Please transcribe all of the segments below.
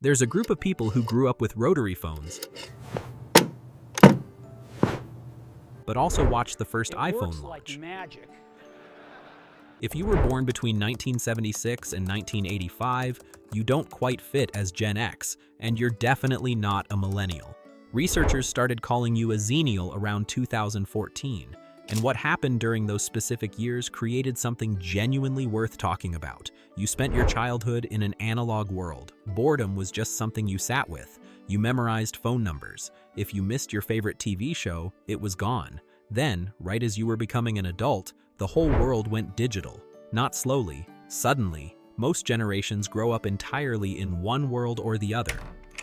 There's a group of people who grew up with rotary phones, but also watched the first iPhone launch. Like magic. If you were born between 1976 and 1985, you don't quite fit as Gen X, and you're definitely not a millennial. Researchers started calling you a Xennial around 2014, and what happened during those specific years created something genuinely worth talking about. You spent your childhood in an analog world. Boredom was just something you sat with. You memorized phone numbers. If you missed your favorite TV show, it was gone. Then, right as you were becoming an adult, the whole world went digital. Not slowly, suddenly. Most generations grow up entirely in one world or the other.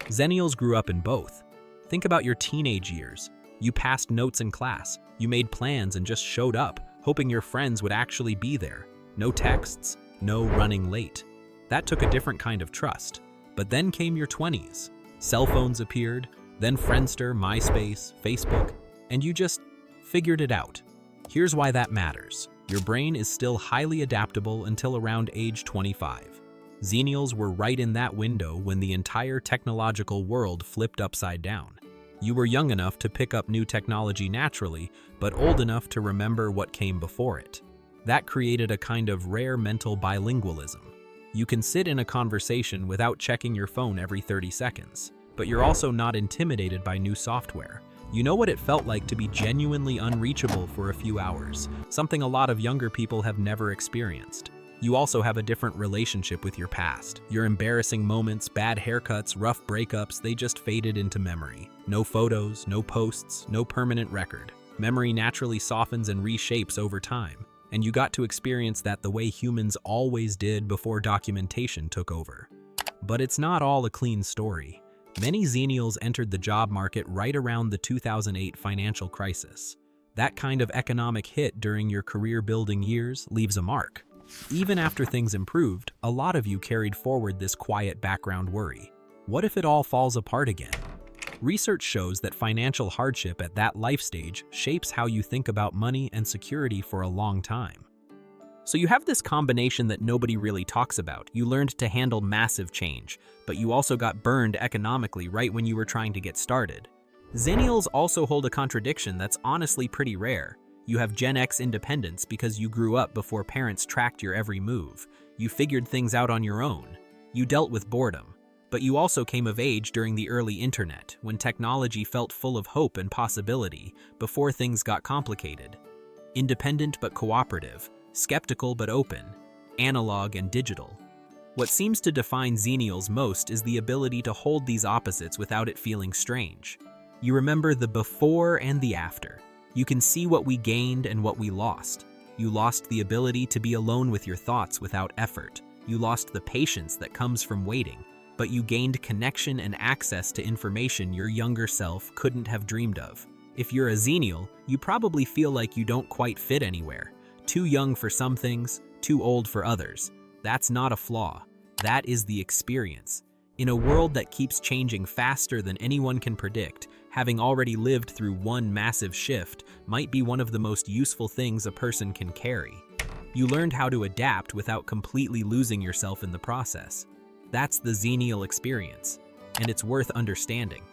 Xennials grew up in both. Think about your teenage years. You passed notes in class. You made plans and just showed up, hoping your friends would actually be there. No texts, no running late. That took a different kind of trust. But then came your 20s. Cell phones appeared, then Friendster, MySpace, Facebook, and you just figured it out. Here's why that matters. Your brain is still highly adaptable until around age 25. Xennials were right in that window when the entire technological world flipped upside down. You were young enough to pick up new technology naturally, but old enough to remember what came before it. That created a kind of rare mental bilingualism. You can sit in a conversation without checking your phone every 30 seconds, but you're also not intimidated by new software. You know what it felt like to be genuinely unreachable for a few hours, something a lot of younger people have never experienced. You also have a different relationship with your past. Your embarrassing moments, bad haircuts, rough breakups, they just faded into memory. No photos, no posts, no permanent record. Memory naturally softens and reshapes over time, and you got to experience that the way humans always did before documentation took over. But it's not all a clean story. Many Xennials entered the job market right around the 2008 financial crisis. That kind of economic hit during your career-building years leaves a mark. Even after things improved, a lot of you carried forward this quiet background worry. What if it all falls apart again? Research shows that financial hardship at that life stage shapes how you think about money and security for a long time. So you have this combination that nobody really talks about. You learned to handle massive change, but you also got burned economically right when you were trying to get started. Xennials also hold a contradiction that's honestly pretty rare. You have Gen X independence because you grew up before parents tracked your every move. You figured things out on your own. You dealt with boredom. But you also came of age during the early internet, when technology felt full of hope and possibility, before things got complicated. Independent but cooperative. Skeptical but open, analog and digital. What seems to define Xennials most is the ability to hold these opposites without it feeling strange. You remember the before and the after. You can see what we gained and what we lost. You lost the ability to be alone with your thoughts without effort. You lost the patience that comes from waiting, but you gained connection and access to information your younger self couldn't have dreamed of. If you're a Xennial, you probably feel like you don't quite fit anywhere. Too young for some things, too old for others. That's not a flaw. That is the experience. In a world that keeps changing faster than anyone can predict, having already lived through one massive shift might be one of the most useful things a person can carry. You learned how to adapt without completely losing yourself in the process. That's the Xennial experience, and it's worth understanding.